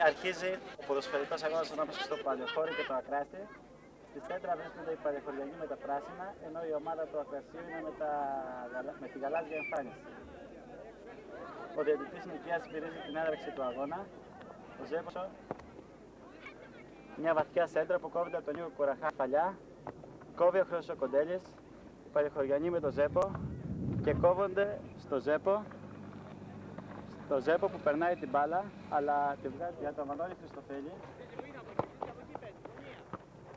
Αρχίζει ο ποδοσφαιρικός αγώνας ανάμεσα στο Παλαιοχώρι και το Ακράστη. Στη σέντρα βρίσκονται οι Παλαιοχωριανοί με τα πράσινα, ενώ η ομάδα του Ακραστίου είναι με τη γαλάζια εμφάνιση. Ο διαιτητής Νικίας στηρίζει την έναρξη του αγώνα. Ο Ζέπος, μια βαθιά σέντρα που κόβεται από τον Νίκο Κουραχά παλιά. Κόβει ο Χρήστος Κοντέλης, οι Παλαιοχωριανοί με τον Ζέπο και κόβονται στο Ζέπο που περνάει την μπάλα, αλλά τη βγάζει για τον Μανώλη Χριστοφέλη.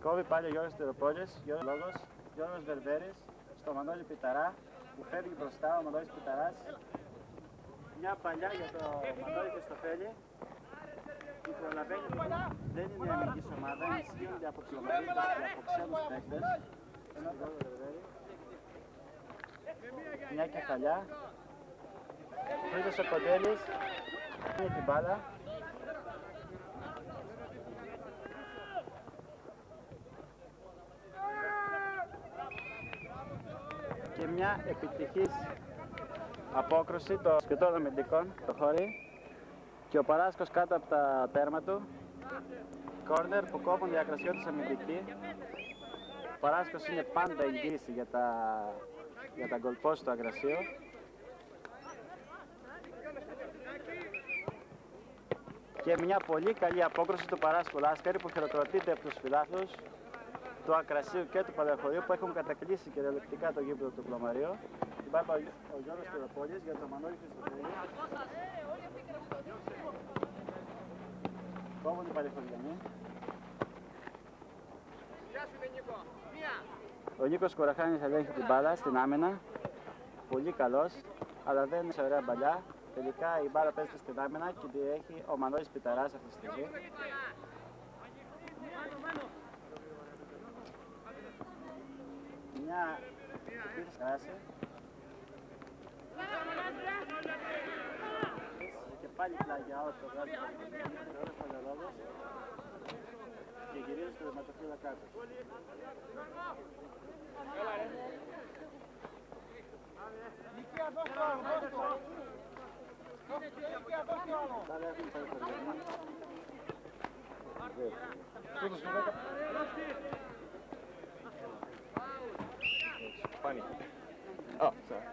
Κόβει πάλι ο Γιώργος Τεροπόλης, Γιώργος Βερβέρης, στο Μανώλη Πιταρά που φεύγει μπροστά, ο Μανώλης Πιταράς. Μια παλιά για τον Μανώλη Χριστοφέλη που προλαβαίνει, δεν είναι η αμυντικής ομάδα, ισχύονται από ψηλομερίδες και από ξένους παίκτες. Μια κεφαλιά. Ο Χρήστος ο Κοντέλης είναι την μπάλα. Και μια επιτυχής απόκρουση των σκετών αμυντικών το χώρι και ο Παράσκος κάτω από τα τέρμα του. Κόρνερ που κόβουν οι ακρασιώτες αμυντικοί. Ο Παράσκος είναι πάντα εγγύηση για τα γκολ post του Ακρασίου. Και μια πολύ καλή απόκρουση του Παράσκου Λάσκαρη που χειροκροτείται από τους φιλάθλους του Ακρασίου και του Παλαιοχωρίου που έχουν κατακλείσει κυριολεκτικά το γήπεδο του Πλωμαρίου. Την πάει ο Γιώργος Τεροπόλης για τον Μανώλη Χριστοφέλη. Κόβουν οι Παλαιοχωριανοί. Ο Νίκος Κουραχάνης ελέγχει την μπάλα στην άμυνα. Πολύ καλός, αλλά δεν είναι σε ωραία μπαλιά. Τελικά η μπάλα πέφτει στην άμυνα και τη έχει ο Μανώλης Πιταράς αυτή τη στιγμή. Μια επίθεση κράση. Και πάλι πλάγια out το βγάζει και γυρίζει στο τερματοφύλακα κάτω. Νικία, δώσ' το άλλο, δώσ' το! Νικία, δώσ' το άλλο! Πάλι έχουν πάει Funny. Oh, sorry.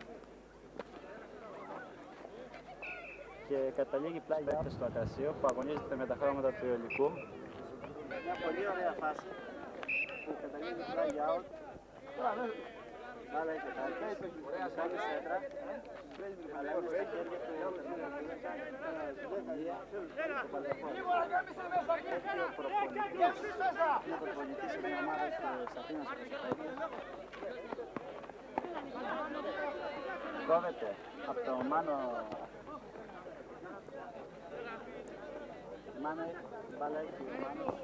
Και καταλήγει πλάγια στο Ακρασίο που αγωνίζεται με τα χρώματα του υλικού. Μια πολύ ωραία φάση που καταλήγει πλάγια out. Άλλα έχει τάρκα, κάνει σέντρα, αλλά είναι στα χέρια του Παλαιοχώρη. Είναι ο προπονητής σε μια ομάδα της Αθήνας και της κόβεται από το Μάνο. Μάνο, μπάλα έχει ο Μάνος.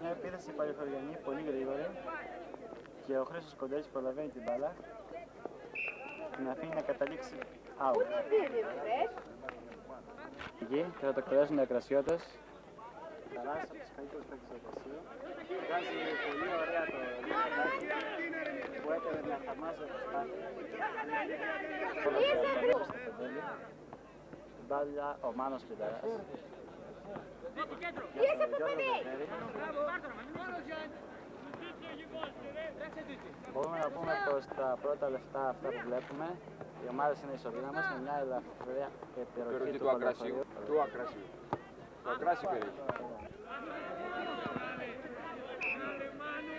Μια επίθεση παλαιοχωριανή, πολύ γρήγορη. Και ο Χρήστος Κοντέλης προλαβαίνει την μπάλα. Την αφήνει να καταλήξει out. Εκεί και θα το εκτελέσουν οι Ακρασιώτες. Ταράς από τους καλύτερους παίκτες του Ακρασίου. Βγάζει πολύ ωραία το λιμπάκι που έκανε μια χαμάζα προσπάθεια. Την μπάλα ο Μάνος Πιταράς. Μπορούμε να πούμε πως τα πρώτα λεφτά αυτά που βλέπουμε, οι ομάδες είναι ισοδύναμες με μια ελαφριά επιρροχή του Ακρασίου. Του Ακρασίου. Το Ακράσι περιέχει.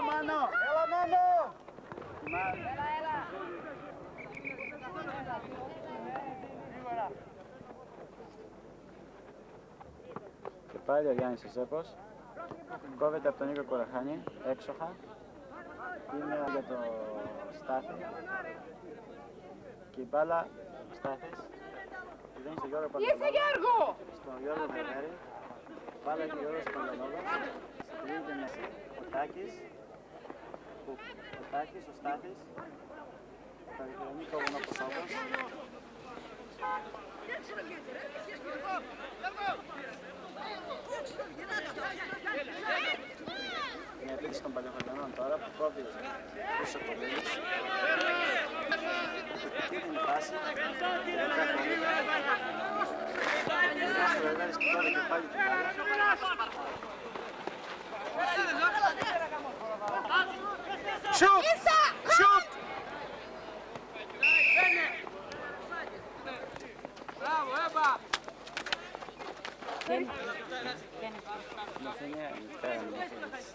Μάνο! Έλα Μάνο! Έλα! Και πάλι ο Γιάννης Ζέπος. Κόβεται από τον Νίκο Κουραχάνη, έξοχα. Είναι για το Στάθη. Και η μπάλα ο Στάθης δίνει στον Γιώργο Παντελόγο. Στον Γιώργο Βερβέρη. Μπάλα και ο Γιώργος Παντελόγος. Στρίγεται μέσα. Ο Τάκης. Ο Στάθης. Τα δικαιονή κόβουν από σώπος. Μια επίθεση των Παλαιοχωριανών τώρα που κόβει πίσω από το Κοντέλης. Αυτή είναι η φάση. Βερβέρης και κόβει και πάλι την μπάλα. Σουτ! Σουτ! Μαθαίνια, πέρα μου μαθαίνεις.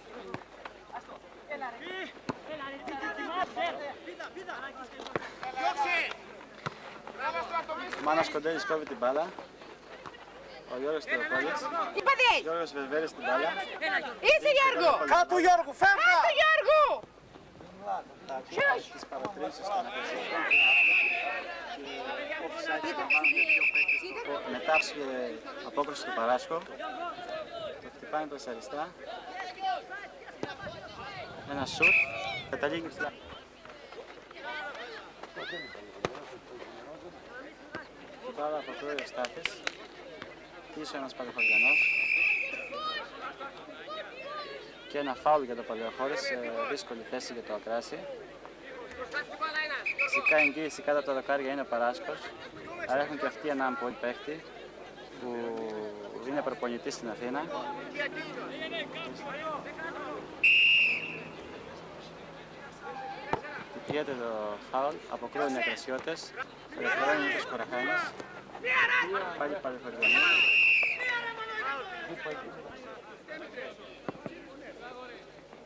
Ο Μάνος Κοντέλης κόβει την μπάλα. Ο Γιώργος Θεοκόλλης. Γιώργος Βερβέρης την μπάλα. Είσαι Γιώργο! Κάτω Γιώργο, φεύγα! Κάτω Γιώργο! Τις παρατηρήσεις των εκκλησιών και offside λαμβάνονται δύο παίκτες. Μετά απόκριση του Παράσκο. Το χτυπάνε προς αριστερά. Ένα σουτ. Καταλήγει ψηλά. Την μπάλα αποκρούει ο Στάθης. Πίσω ένας Παλαιοχωριανός. Και ένα φάουλ για το Παλαιοχώρης σε δύσκολη θέση για το Ακράσι. Φυσικά η εγγύηση κάτω από τα δοκάρια είναι ο Παράσκος. Άρα έχουν και αυτοί έναν πολύ παίχτη που είναι προπονητής στην Αθήνα. Τυπιέται το φάουλ, αποκρούουν οι Ακρασιώτες. Ελευθερώνει ο Κοραχάνης. Πάλι Παλαιοχωριανή.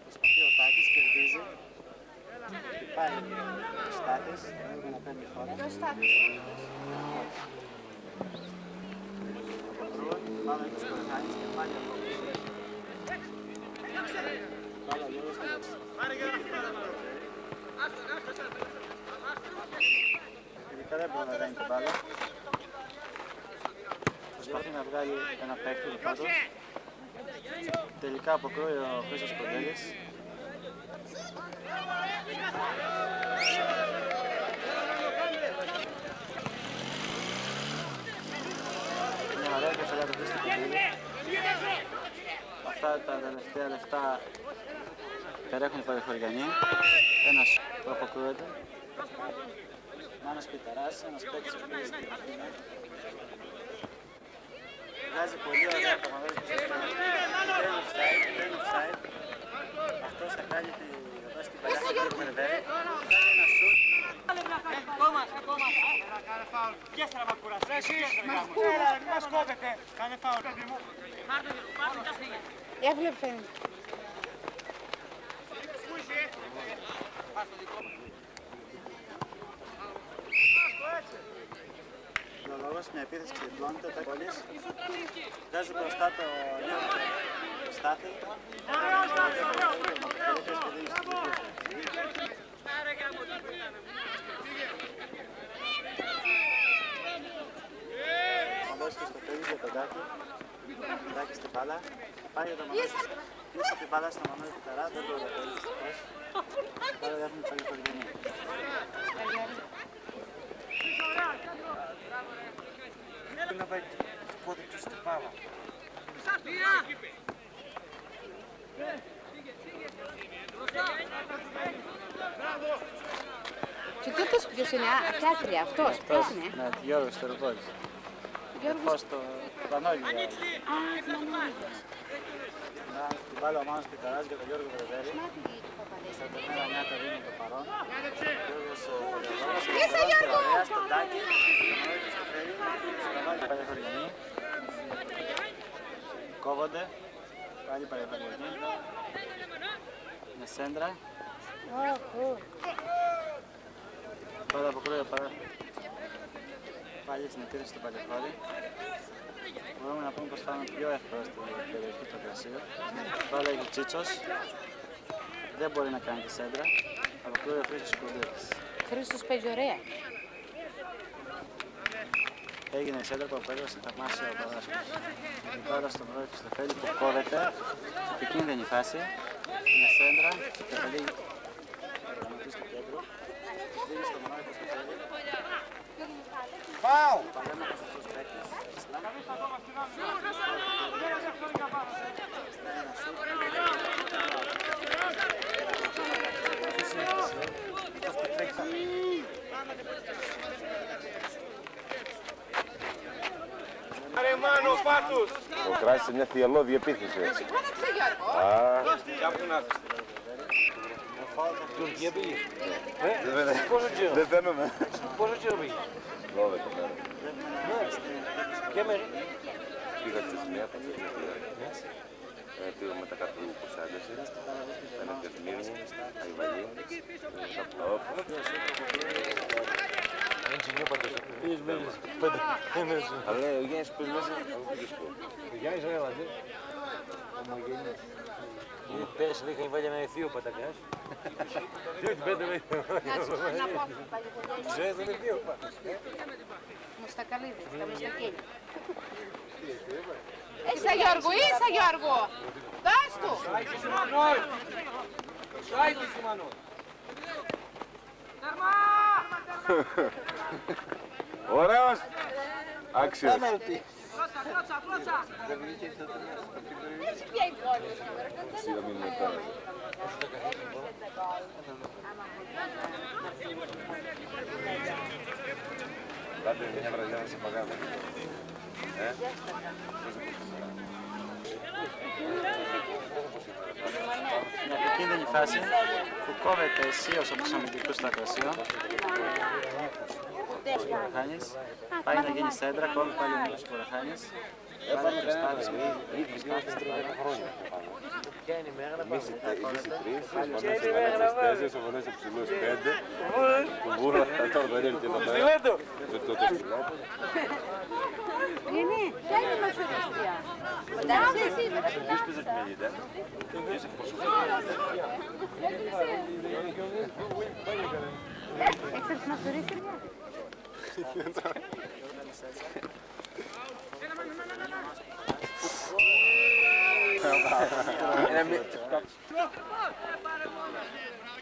Προσπαθεί ο Τάκης, κερδίζει. Πάει ο Στάθης, να παίρνει φόρα. Και ο Στάθης. Αποκρούουν, πάνω είναι ο Κοραχάνης και πάλι απόκριση. Πάλι ο Γιώργος Θεοκόλλης. Ειδικά δεν μπορεί να κάνει την μπάλα. Προσπαθεί να βγάλει ένα παίκτη δικό του. Τελικά αποκρούει ο Χρήστος Κοντέλης. Μια ωραία κεφαλιά του Χρήστου Κοντέλη. Αυτά τα τελευταία λεφτά περέχουν οι Παλαιοχωριανοί. Ένας που αποκρούεται. Μάνος Πιταράς, ένας παίκτης που πήγε στην Αθήνα. Βγάζει πολύ ωραία κομμαδέλη στο στέλνο. Δεν offside. Αυτός θα κάνει εδώ στην παλιά στην Κόρη Βερβέρη. Κάνει ένα σουτ. Μας κόβετε, κάνε φάουλ. Έβλεπε. Ο λόγος μια επίθεση ξεδιπλώνεται, ο Τακολής βγάζει μπροστά το Γιώργο Στάθη. Ο Λόγος και στο παιδί για τον Τάκη. Τάκη στην μπάλα. Πάει για τον Μανώλη. Πίσω την μπάλα στο Μανώλη Πιταρά, δεν μπορεί να παίρνει δυστυχώς. Τώρα δεν έχουν Παλαιοχωριανοί. Να πάει πότε του στην πάλα. Και τούτος ποιος είναι, Ατιάκρη, αυτός, ποιος είναι. Ναι, Γιώργος Θεοκόλλης. Γιώργος. Φως το Πανόλι. Α, Μανώλης. Την μπάλα ο Μάνος Πιταράς για τον Γιώργο Βερβέρη. Να τη δει του Παπαδέση. Στα τεμένα νιάτα δίνει το παρόν. Γιώργος Βερβέρης. Είσαι Γιώργο! Ωραία στο Τάκη. Το Μανώλη στο φέρει. Σκανάλι Παλαιοχωριανοί. Κόβονται. Πάλι Παλαιοχωριανοί. Με σέντρα. Τώρα αποκρούει πάλι στην επίθεση του Παλαιοχώρη. Μπορούμε να πούμε πως φάμε πιο εύκολα στην περιοχή του Ακρασίου. Τώρα έχει ο Τσίτσος. Δεν μπορεί να κάνει τη σέντρα. Αποκρούει ο Χρήστος Κοντέλης. Χρήστος παίζει ωραία. Έγινε η σέντρα που απέδωσε θαυμάσια ο Παράσκος. Τώρα στον πρώτο του Στεφέλη που κόβεται. Σε επικίνδυνη φάση. Είναι σέντρα και καταλήγει στο κέντρο. Δίνει στο μονάδι του Στεφέλη. Φάου! Παλέμαχος αυτός παίκτης. Ρε Μάνο, πάρ' Το κράτησε μια θυελλώδη επίθεση. Φώναξε Γιώργο. Α, Τουρκία πήγε. δεν φαίνομαι. Πόσο καιρό πήγε. 12 μέρες. Ποια μέρη. Πήγα στη Θεσσαλία, πήγαμε τα κάτω που σάντασε, πέρα και Σμύρνη, Αϊβαλή, Καπλαόπ. Έτσι νιώπατε. Πήγες μέρες. Αλλά ο Γιάννης πες μέσα, εγώ πήγες πω. Ο Γιάννης έλαβε. Ομογενής. Πέρασε είχα βάλει ένα ηθείο πατακάς. Ξέρεις τον ηθείο πάντα. Μουστακαλίδες, τα μουστακέλια. Ίσα Γιώργο, ίσα Γιώργο. Δώσ' του. Ωραίος! Άξιος. Σίγουρα μην είναι τώρα. Πάτε μια βραδιά να σε παγάμε. Μια επικίνδυνη φάση που κόβεται αισίως από τους αμυντικούς του Ακρασιών. Ο Κουραχάνης πάει να γίνει σέντρα, κόβει πάλι ο Νίκος Κουραχάνης. Πάλι ο Στάθης, Ήδη στάθης 30 χρόνια. Ποια είναι η μέρα να Εμείς πάμε. οι τρεις, ο Φωνές ο Βανέτσας 4, ο Φωνές ο Ψηλός 5, ο Βούρας τώρα δεν έρθει εδώ πέρα. Στιλέτο. Το στιλέτο. Είναι, ποια είναι η μασουρίστρια. Εντάξει, Ποιος παίζει την Ελίδα, ποιος εκπροσωπεί. Έξερες μασουρίστρια.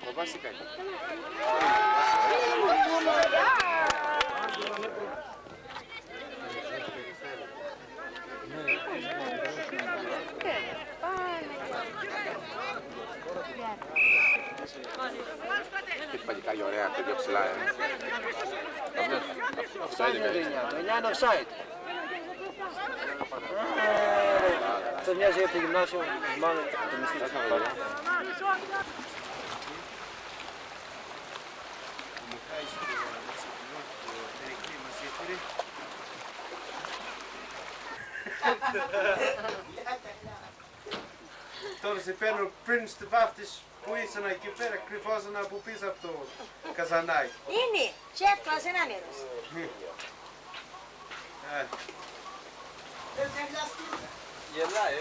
Κοβάσει κάτι. Έχει παλικάρια ωραία, παιδιά ψηλά, Offside είναι. Το 9 είναι offside. Αυτό μοιάζει από το γυμνάσιο. Μάλλον το μισθό. Τώρα σε παίρνω πριν στη βάφτιση που ήσαν εκεί πέρα, κρυφόζαν από πίσω από το καζανάκι. Είναι, και εύκολα ένα μέρος. Γελάει,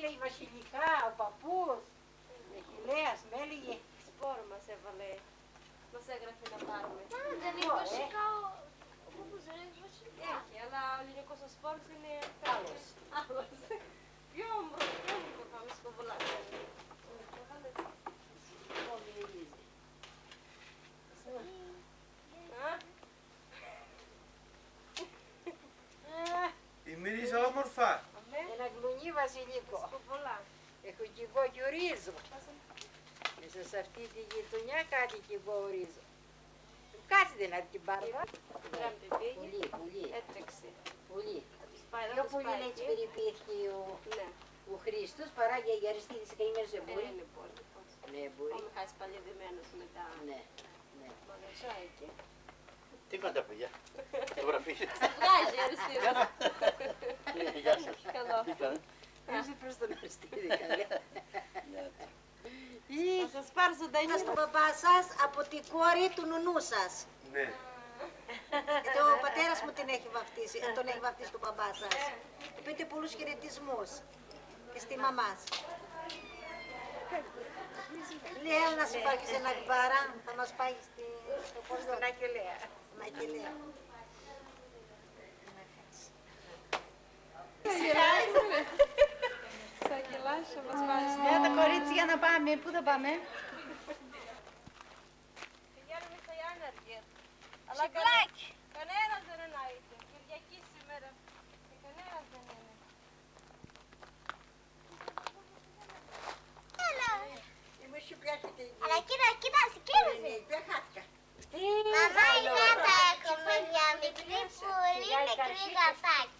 λέει βασιλικά, ο παππούς. Αχιλλέας, με έλεγε. Σπόρο μας έβαλε. Μας έγραφε να πάρουμε. Δεν είναι βασικά ο παππούς δεν είναι βασιλικά. Έχει, αλλά ο ελληνικός ο σπόρος είναι άλλος. Άλλος. Πιο όμορφο πάμε στο βουλάκι. Η μυρίζα όμορφα. Ένα γλουνί βασιλικό. Σκοπολά. Έχω κι εγώ και ορίζω. Μέσα σε αυτή τη γειτονιά κάτι κι εγώ ορίζω. Κάτσε να την πάρω. Γράμτε πήγε. Πολύ, πολύ. Έτρεξε. Πολύ. Σπάει Πιο εδώ, πολύ σπάει έτσι εκεί. περιποιήθηκε Ναι. ο Χρήστος παρά για η Αριστίδης καημένος δεν μπορεί. Είναι πολύ. Ναι, μπορεί. Ο Μιχάλης παλιαδεμένος με τα Ναι, ναι. μαγαζάκι. Τι κάνετε παιδιά, φωτογραφίες. Βγάζει Αριστίδης. Γεια σας. Καλό. Τι κάνετε. Είσαι προς τον Αριστίδη καλέ. Θα σας πάρω ζωντανή. Στον παπά σας από την κόρη του νουνού σας. Ναι. Γιατί ο πατέρας μου την έχει βαφτίσει, τον έχει βαφτίσει τον παπά σας. Πείτε πολλούς χαιρετισμούς και στη μαμά σας. Λέει, έλα να σου πάει σε ένα μπάρα, θα μας πάει στο χωριό. Στην Ακελέα. Στην Ακελέα. Σακελάς, θα μας πάρει στο... Τα κορίτσια να πάμε, πού θα πάμε? Πηγαίνουμε στο Γιάννεργερ. Αλλά Σιπλάκι. κανένας δεν είναι άιτε. Κυριακή σήμερα. Και κανένας δεν είναι. Είμαι σου πιάσετε. Αλλά κοίτα, κοίτασε. Δεν χάθηκα. Μαμά, θα έχουμε μια μικρή πολύ μικρή γατάκι.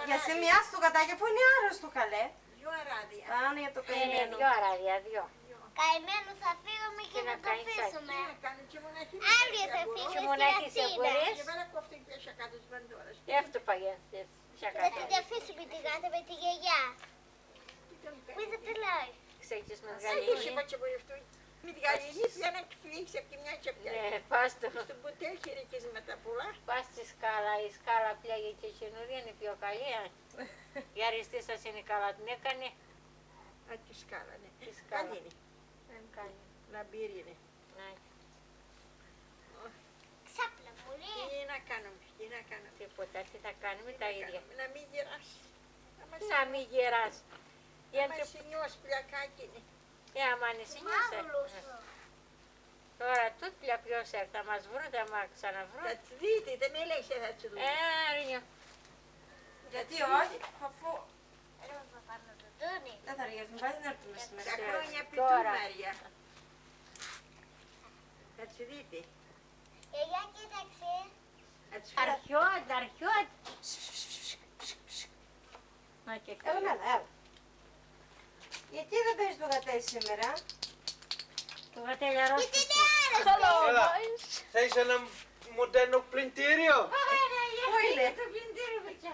Για σημεία στο κατάκι αφού είναι άρρωστο καλέ. Δυο αράδια. Πάνω για το καημένο. Δυο αράδια, δυο. Καημένο θα φύγουμε και θα το αφήσουμε. Αύριο θα φύγουμε στην Μονάχη σε Αθήνα. μπορείς. Αυτό παγιάστες. Θα την αφήσουμε τη γάτα με τη γιαγιά. Πού είσαι τελάει. Ξέρεις με γαλήνη. Με τη γαλήνη πια να φλήξει από τη μια και από την άλλη. Ναι, πας το. Στον ποτέ χειρικές με τα πολλά. Πας στη σκάλα, η σκάλα πλέγει και καινούρια είναι πιο καλή. Η αριστή σας είναι καλά, την έκανε. Α, τη σκάλα, ναι. Τη σκάλα. Καλή είναι. Κάνει. Λαμπύρι είναι. Ναι, Ξάπλα πολύ. Τι να κάνουμε, τι να κάνουμε. τίποτα, τι θα κάνουμε τα ίδια. Να μην γεράσει. Να μην γεράς. Άμα συνιώσει πλακάκι είναι. Άμα νησινιάσαι. Τώρα τούτ πια ποιος έρθει, θα μας βρουν, θα μας ξαναβρούν. Θα τις δείτε, δεν με λέει θα τις δούμε. Ρίνιο. Γιατί όχι, αφού δεν θα αργήσουμε, πάλι να έρθουμε σήμερα. Τα χρόνια Τώρα. πιτούμαρια. Θα τις δείτε. Γιαγιά, κοίταξε. Θα τις Αρχιότα, αρχιότα. Να και Έλα, καλά. έλα. Γιατί δεν παίζεις το γατέ σήμερα? Το γατέλι αρρώστηκε. Έλα, θέλεις ένα μοντέρνο πλυντήριο. Πού είναι? Το πλυντήριο βρήκε.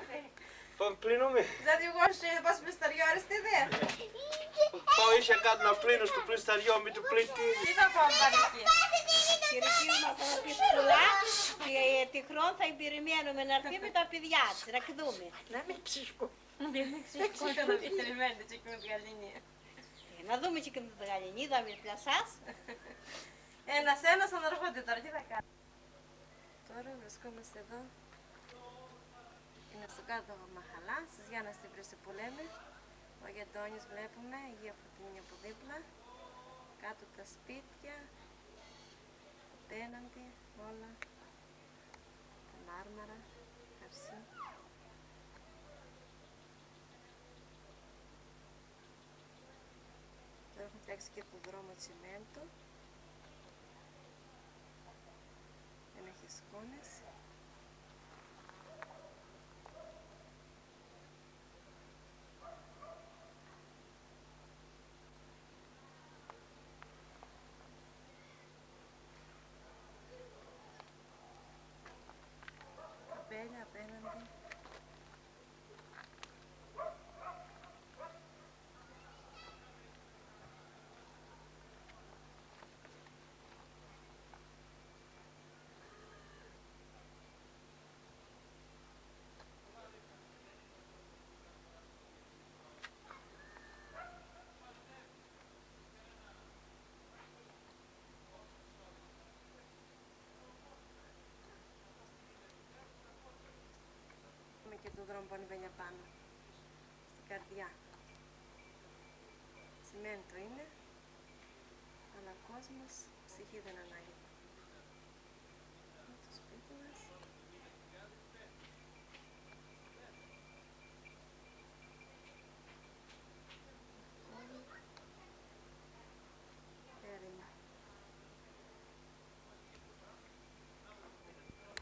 Πάμε πλύνουμε. Δηλαδή εγώ ще да πάω πλυσταριό, Αριστίδη. Πάω είσαι κάτω να πλύνω στο πλυσταριό με το πλυντήριο. Τι θα πάω πάλι εκεί? Χαιρετίζουμε μας από τη σκουλά και τυχόν θα περιμένουμε να έρθει με τα παιδιά της, να δούμε. Να μην ψυχώ. Сколько на περιμένετε και με τη γαλήνη. Να δούμε και με τη γαλήνη, είδαμε πια σας. Ένας-ένας αναρχόνται τώρα, τι θα κάνω. Τώρα βρισκόμαστε εδώ. Είναι στο κάτω Μαχαλά, στις Γιάννας στην Πρεσιπολέμη. Ο Γεντώνης βλέπουμε, η Αγία Φωτεινή από δίπλα. Κάτω τα σπίτια. Απέναντι όλα. Τα μάρμαρα, καρσί. Τώρα έχουμε φτιάξει και το δρόμο τσιμέντου. Δεν έχει σκόνες. Καπέλια απέναντι. ανεβαίνει απάνω, στην καρδιά. Τσιμέντο είναι, αλλά κόσμος ψυχή δεν ανάγεται. Το σπίτι μας. Έρημα.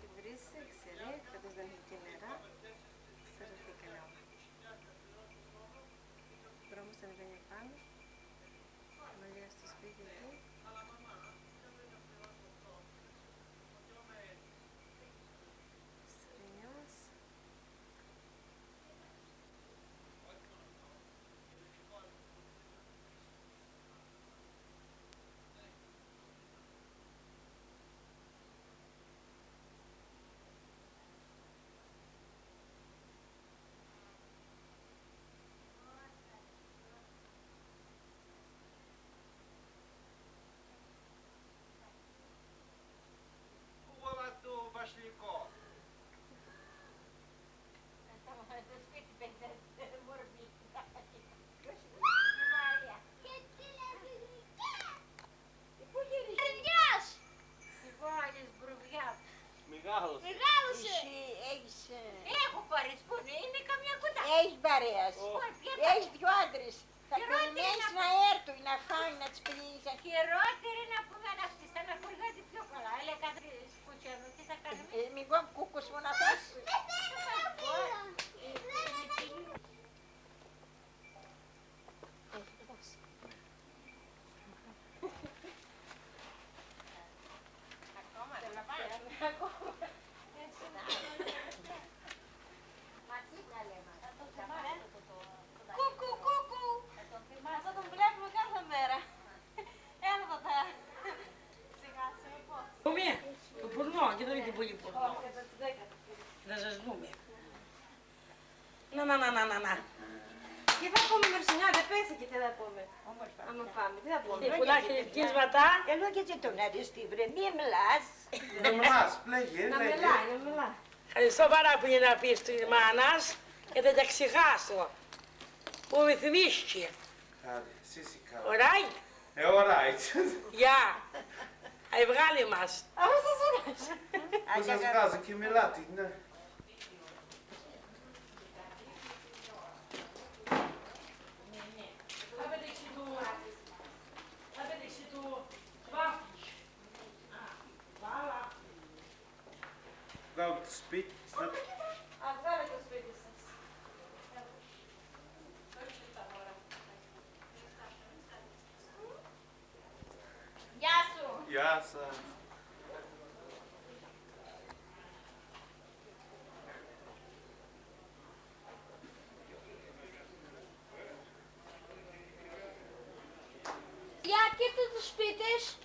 Τη βρύση, ξερή, φέτος δεν είχε και νερά, ξεραθήκανε όλα. Ο δρόμος ανεβαίνει πάνω, μαλλιά στο σπίτι του. Σρινιός. Βασιλικό. Μεγάλος. Έχω παρισπονή, είναι καμιά κουτά. Έχεις παρέας. Έχεις δυο άντρες. Θα περιμένεις να έρθουν, να φάνε, να τις πηγείς. Χειρότερη να πούμε να αυτή στεναχωριάται πιο καλά. Έλεγα σκούτσια μου, τι θα κάνουμε. Μην πω κούκκους μου να θες. Ακόμα δεν θα πάει. Κούκου, κούκου! Αυτό τον βλέπουμε κάθε μέρα. Έλα θα σιγάσουμε πώς. Πούμε, το πουρνό, και δεν είναι πολύ πουρνό. Να σας δούμε. Να. Τι θα πούμε Μερσινιά, δεν πέσει και τι θα πούμε. Άμα πάμε, τι θα πούμε. Πουλάχε λευκή σβατά. Έλα και έτσι τον αριστεί, βρε, μη μιλάς. Να μιλάς, λέγε, Να λέγε. μιλάει, να μιλάει. Ευχαριστώ πάρα πολύ να πεις στην μάνας και δεν τα ξεχάσω. Που με θυμίστηκε. Καλή, εσύ είσαι καλά. Alright? Alright. Γεια. Αι βγάλει μας. Αυτό σας άρεσε. Που σας βγάζω και μιλάτε, ναι. Βγάλω το σπίτι. Βγάλε το σπίτι σας. Γεια σου. Γεια σας. Για κοίτα τους σπίτες.